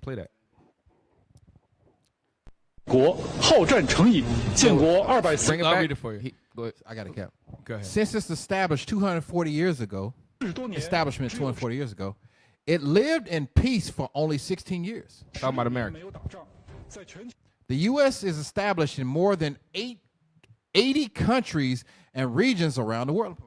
Play that. 国好战成瘾，建国240。 Bring it back. I'll read it for you. Go ahead. I got it, Cap. Go ahead. Since it's established 240 years ago, establishment 240 years ago, it lived in peace for only 16 years. Talking about America. The U.S. is established in more than 80 countries and regions around the world.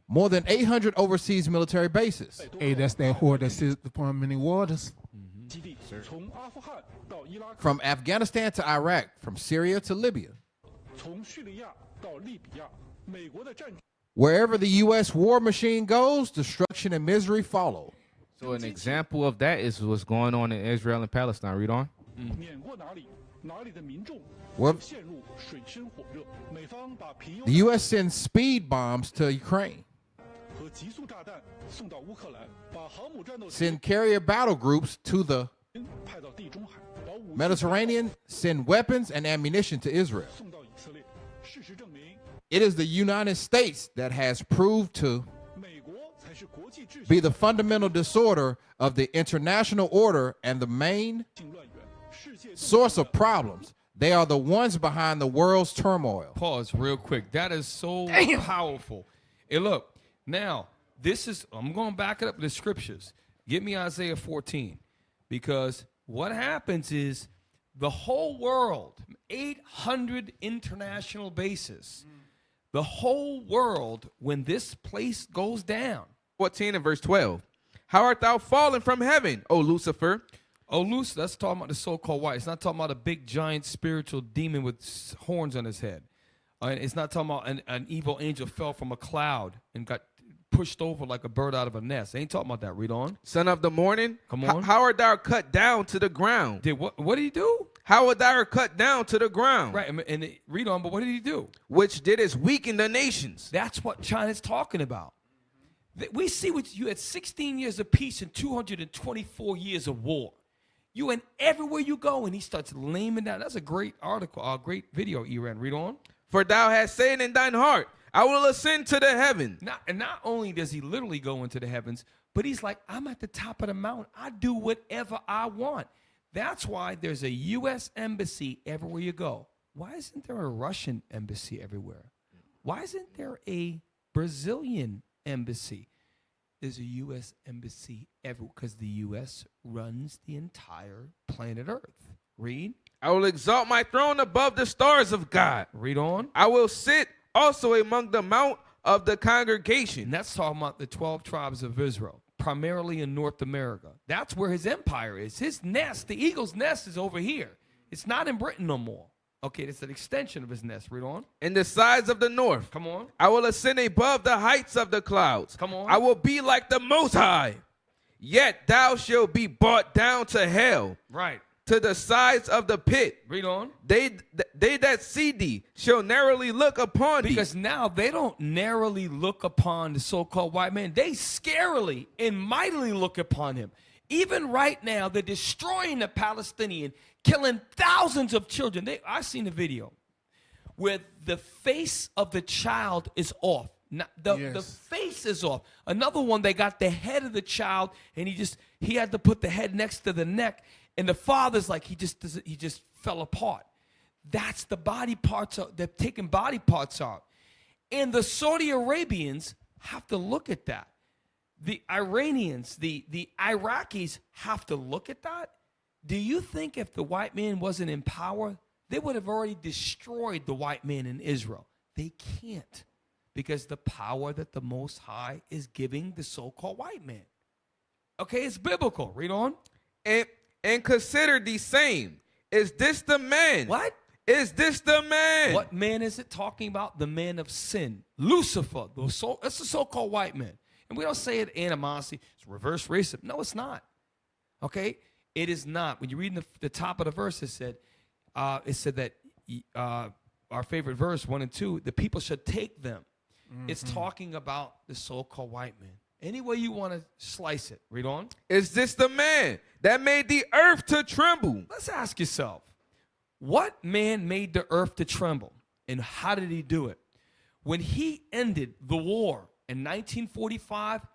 More than 800 overseas military bases. Hey, that's that whore that sits upon many waters. From Afghanistan to Iraq, from Syria to Libya. Wherever the U.S. war machine goes, destruction and misery follow. So an example of that is what's going on in Israel and Palestine. Read on. Well, the U.S. sends speed bombs to Ukraine. Send carrier battle groups to the Mediterranean, send weapons and ammunition to Israel. It is the United States that has proved to be the fundamental disorder of the international order and the main source of problems. They are the ones behind the world's turmoil. Pause real quick. That is so powerful. Hey, look, now, I'm going to back it up with the scriptures. Give me Isaiah 14. Because what happens is the whole world, 800 international bases, the whole world, when this place goes down. 14 and verse 12. How art thou fallen from heaven, O Lucifer? Oh, Lucifer, that's talking about the so-called white. It's not talking about a big, giant spiritual demon with horns on his head. It's not talking about an evil angel fell from a cloud and got pushed over like a bird out of a nest. They ain't talking about that. Read on. Son of the morning. Come on. How art thou cut down to the ground? What did he do? How art thou cut down to the ground? Right, and read on, but what did he do? Which didst weaken the nations. That's what China's talking about. We see what you had 16 years of peace and 224 years of war. You went everywhere you go, and he starts laming down. That's a great article, a great video, Iran. Read on. For thou hast said in thine heart, I will ascend to the heaven. Not only does he literally go into the heavens, but he's like, I'm at the top of the mountain. I do whatever I want. That's why there's a U.S. embassy everywhere you go. Why isn't there a Russian embassy everywhere? Why isn't there a Brazilian embassy? There's a U.S. embassy everywhere because the U.S. runs the entire planet Earth. Read. I will exalt my throne above the stars of God. Read on. I will sit also among the mount of the congregation. And that's talking about the 12 tribes of Israel, primarily in North America. That's where his empire is. His nest, the eagle's nest, is over here. It's not in Britain no more. Okay, it's an extension of his nest. Read on. In the sides of the north. Come on. I will ascend above the heights of the clouds. Come on. I will be like the Most High. Yet thou shalt be brought down to hell. Right. To the sides of the pit. Read on. They that see thee shall narrowly look upon thee. Because now they don't narrowly look upon the so-called white man. They scarily and mightily look upon him. Even right now, they're destroying the Palestinian, killing thousands of children. I've seen a video where the face of the child is off. The face is off. Another one, they got the head of the child, and he had to put the head next to the neck, and the father's like, he just fell apart. That's the body parts. They're taking body parts out. And the Saudi Arabians have to look at that. The Iranians, the Iraqis have to look at that. Do you think if the white man wasn't in power, they would have already destroyed the white man in Israel? They can't, because the power that the Most High is giving the so-called white man. Okay, it's biblical. Read on. And consider the same. Is this the man? What? Is this the man? What man is it talking about? The man of sin. Lucifer. That's the so-called white man. And we don't say it animosity. It's reverse racism. No, it's not. Okay? It is not. When you read the top of the verse, it said that our favorite verse, 1 and 2, the people should take them. Mm-hmm. It's talking about the so-called white man. Any way you want to slice it. Read on. Is this the man that made the earth to tremble? Let's ask yourself, what man made the earth to tremble? And how did he do it? When he ended the war in 1945,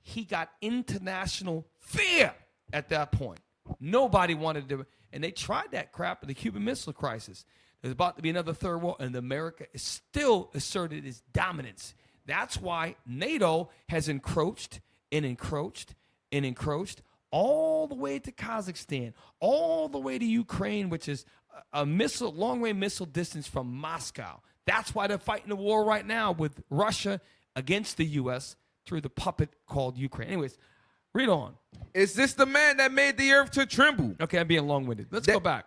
he got international fear at that point. Nobody wanted to, and they tried that crap in the Cuban Missile Crisis. There's about to be another third war, and America is still asserted its dominance. That's why NATO has encroached and encroached and encroached all the way to Kazakhstan, all the way to Ukraine, which is a missile, long-range missile distance from Moscow. That's why they're fighting the war right now with Russia against the U.S. through the puppet called Ukraine. Anyways, read on. Is this the man that made the earth to tremble? Okay, I'm being long-winded. Let's go back.